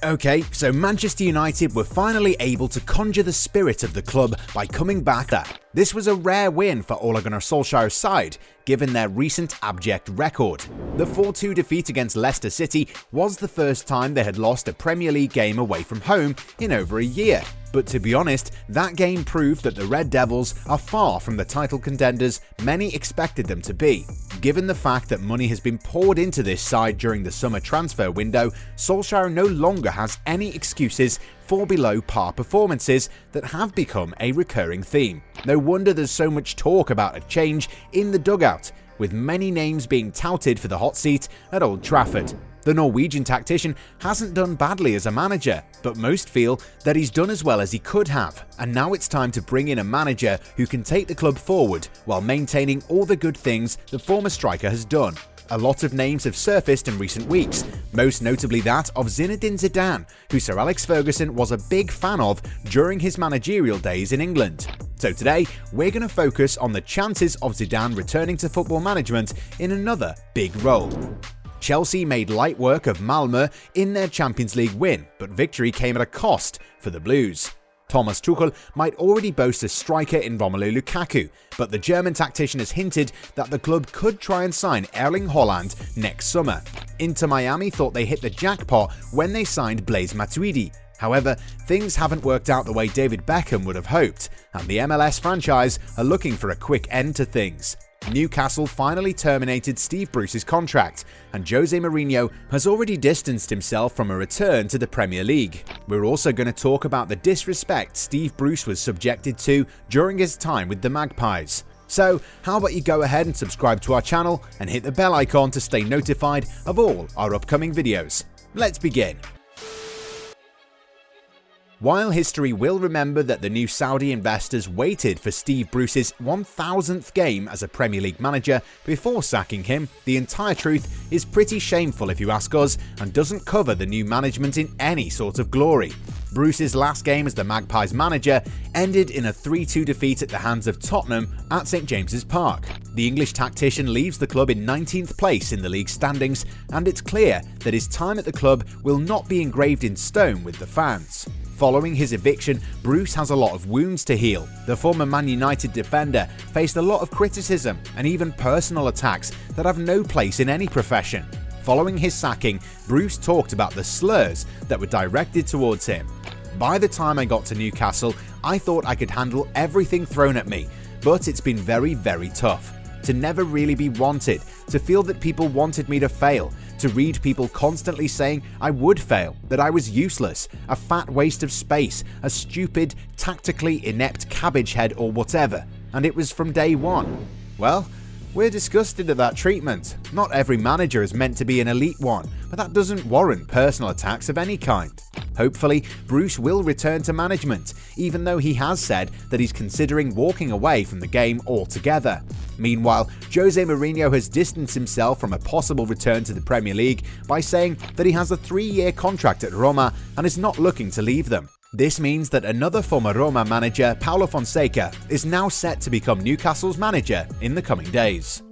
Okay, so Manchester United were finally able to conjure the spirit of the club by coming back there. This was a rare win for Ole Gunnar Solskjaer's side, given their recent abject record. The 4-2 defeat against Leicester City was the first time they had lost a Premier League game away from home in over a year. But to be honest, that game proved that the Red Devils are far from the title contenders many expected them to be. Given the fact that money has been poured into this side during the summer transfer window, Solskjaer no longer has any excuses for below par performances that have become a recurring theme. No wonder there's so much talk about a change in the dugout, with many names being touted for the hot seat at Old Trafford. The Norwegian tactician hasn't done badly as a manager, but most feel that he's done as well as he could have, and now it's time to bring in a manager who can take the club forward while maintaining all the good things the former striker has done. A lot of names have surfaced in recent weeks, most notably that of Zinedine Zidane, who Sir Alex Ferguson was a big fan of during his managerial days in England. So today, we're going to focus on the chances of Zidane returning to football management in another big role. Chelsea made light work of Malmö in their Champions League win, but victory came at a cost for the Blues. Thomas Tuchel might already boast a striker in Romelu Lukaku, but the German tactician has hinted that the club could try and sign Erling Haaland next summer. Inter Miami thought they hit the jackpot when they signed Blaise Matuidi. However, things haven't worked out the way David Beckham would have hoped, and the MLS franchise are looking for a quick end to things. Newcastle finally terminated Steve Bruce's contract, and Jose Mourinho has already distanced himself from a return to the Premier League. We're also going to talk about the disrespect Steve Bruce was subjected to during his time with the Magpies. So, how about you go ahead and subscribe to our channel and hit the bell icon to stay notified of all our upcoming videos. Let's begin. While history will remember that the new Saudi investors waited for Steve Bruce's 1000th game as a Premier League manager before sacking him, the entire truth is pretty shameful if you ask us, and doesn't cover the new management in any sort of glory. Bruce's last game as the Magpies manager ended in a 3-2 defeat at the hands of Tottenham at St James's Park. The English tactician leaves the club in 19th place in the league standings, and it's clear that his time at the club will not be engraved in stone with the fans. Following his eviction, Bruce has a lot of wounds to heal. The former Man United defender faced a lot of criticism and even personal attacks that have no place in any profession. Following his sacking, Bruce talked about the slurs that were directed towards him. "By the time I got to Newcastle, I thought I could handle everything thrown at me, but it's been very, very tough. To never really be wanted, to feel that people wanted me to fail, to read people constantly saying I would fail, that I was useless, a fat waste of space, a stupid, tactically inept cabbage head or whatever, and it was from day one." Well, we're disgusted at that treatment. Not every manager is meant to be an elite one, but that doesn't warrant personal attacks of any kind. Hopefully, Bruce will return to management, even though he has said that he's considering walking away from the game altogether. Meanwhile, Jose Mourinho has distanced himself from a possible return to the Premier League by saying that he has a 3-year contract at Roma and is not looking to leave them. This means that another former Roma manager, Paulo Fonseca, is now set to become Newcastle's manager in the coming days.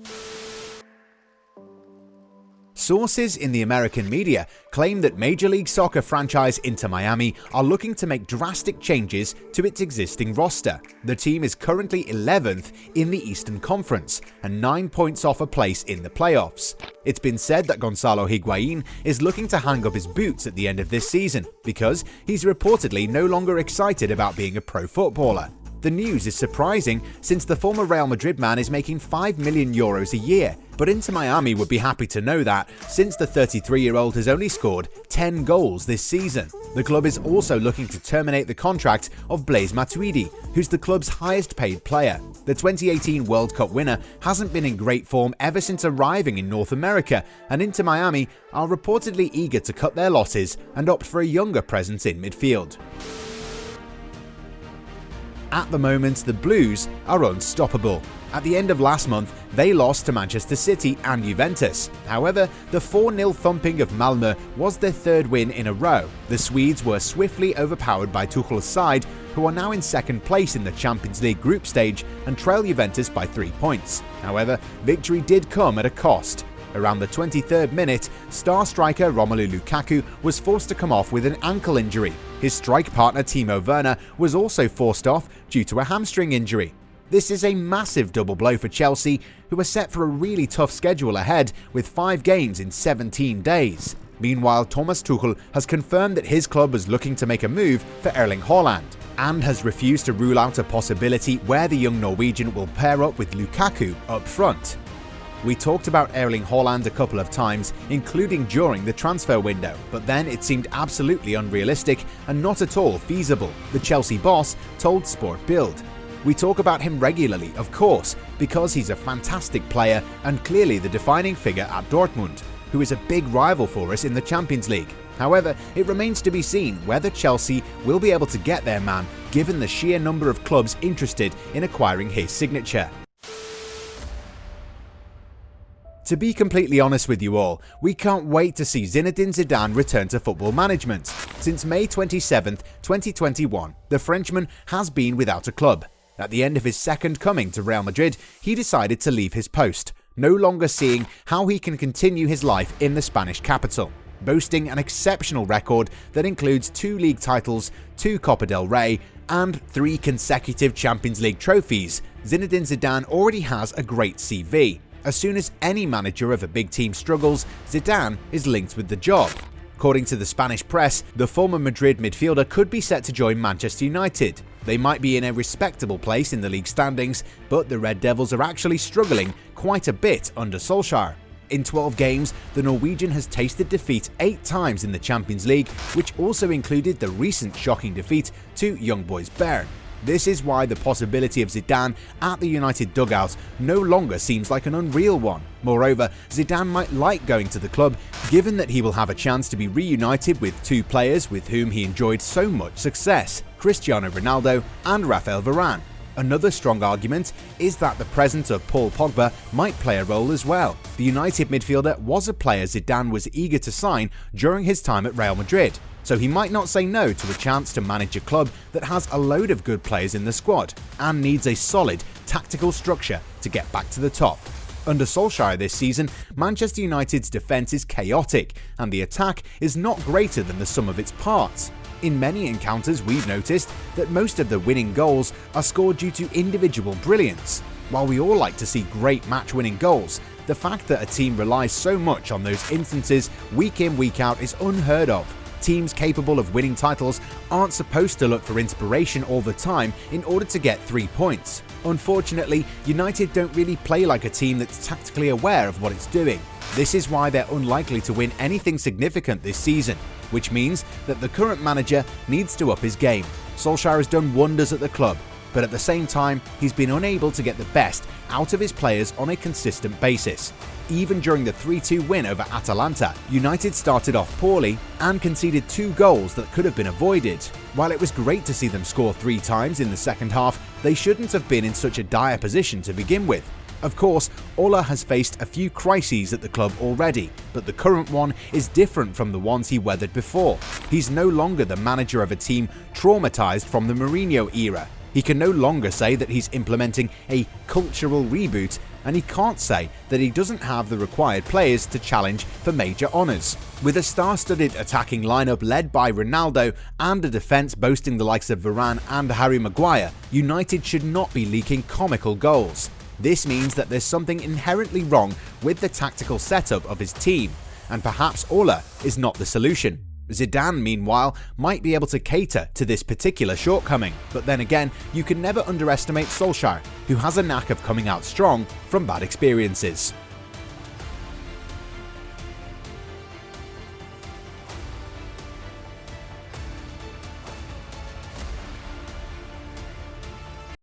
Sources in the American media claim that Major League Soccer franchise Inter Miami are looking to make drastic changes to its existing roster. The team is currently 11th in the Eastern Conference and 9 points off a place in the playoffs. It's been said that Gonzalo Higuain is looking to hang up his boots at the end of this season because he's reportedly no longer excited about being a pro footballer. The news is surprising since the former Real Madrid man is making €5 million a year, but Inter Miami would be happy to know that since the 33-year-old has only scored 10 goals this season. The club is also looking to terminate the contract of Blaise Matuidi, who's the club's highest paid player. The 2018 World Cup winner hasn't been in great form ever since arriving in North America, and Inter Miami are reportedly eager to cut their losses and opt for a younger presence in midfield. At the moment, the Blues are unstoppable. At the end of last month, they lost to Manchester City and Juventus. However, the 4-0 thumping of Malmö was their third win in a row. The Swedes were swiftly overpowered by Tuchel's side, who are now in second place in the Champions League group stage and trail Juventus by 3 points. However, victory did come at a cost. Around the 23rd minute, star striker Romelu Lukaku was forced to come off with an ankle injury. His strike partner Timo Werner was also forced off due to a hamstring injury. This is a massive double blow for Chelsea, who are set for a really tough schedule ahead with 5 games in 17 days. Meanwhile, Thomas Tuchel has confirmed that his club is looking to make a move for Erling Haaland, and has refused to rule out a possibility where the young Norwegian will pair up with Lukaku up front. We talked about Erling Haaland a couple of times, including during the transfer window, but then it seemed absolutely unrealistic and not at all feasible, the Chelsea boss told Sport Bild. We talk about him regularly, of course, because he's a fantastic player and clearly the defining figure at Dortmund, who is a big rival for us in the Champions League. However, it remains to be seen whether Chelsea will be able to get their man given the sheer number of clubs interested in acquiring his signature. To be completely honest with you all, we can't wait to see Zinedine Zidane return to football management. Since May 27, 2021, the Frenchman has been without a club. At the end of his second coming to Real Madrid, he decided to leave his post, no longer seeing how he can continue his life in the Spanish capital. Boasting an exceptional record that includes 2 league titles, 2 Copa del Rey, and 3 consecutive Champions League trophies, Zinedine Zidane already has a great CV. As soon as any manager of a big team struggles, Zidane is linked with the job. According to the Spanish press, the former Madrid midfielder could be set to join Manchester United. They might be in a respectable place in the league standings, but the Red Devils are actually struggling quite a bit under Solskjaer. In 12 games, the Norwegian has tasted defeat 8 times in the Champions League, which also included the recent shocking defeat to Young Boys Bern. This is why the possibility of Zidane at the United dugout no longer seems like an unreal one. Moreover, Zidane might like going to the club, given that he will have a chance to be reunited with 2 players with whom he enjoyed so much success, Cristiano Ronaldo and Raphael Varane. Another strong argument is that the presence of Paul Pogba might play a role as well. The United midfielder was a player Zidane was eager to sign during his time at Real Madrid, so he might not say no to a chance to manage a club that has a load of good players in the squad and needs a solid tactical structure to get back to the top. Under Solskjaer this season, Manchester United's defence is chaotic and the attack is not greater than the sum of its parts. In many encounters, we've noticed that most of the winning goals are scored due to individual brilliance. While we all like to see great match-winning goals, the fact that a team relies so much on those instances week in, week out is unheard of. Teams capable of winning titles aren't supposed to look for inspiration all the time in order to get 3 points. Unfortunately, United don't really play like a team that's tactically aware of what it's doing. This is why they're unlikely to win anything significant this season, which means that the current manager needs to up his game. Solskjaer has done wonders at the club, but at the same time, he's been unable to get the best out of his players on a consistent basis. Even during the 3-2 win over Atalanta, United started off poorly and conceded 2 goals that could have been avoided. While it was great to see them score 3 times in the second half, they shouldn't have been in such a dire position to begin with. Of course, Ole has faced a few crises at the club already, but the current one is different from the ones he weathered before. He's no longer the manager of a team traumatized from the Mourinho era. He can no longer say that he's implementing a cultural reboot, and he can't say that he doesn't have the required players to challenge for major honours. With a star-studded attacking lineup led by Ronaldo and a defence boasting the likes of Varane and Harry Maguire, United should not be leaking comical goals. This means that there's something inherently wrong with the tactical setup of his team, and perhaps Ole is not the solution. Zidane, meanwhile, might be able to cater to this particular shortcoming, but then again, you can never underestimate Solskjaer, who has a knack of coming out strong from bad experiences.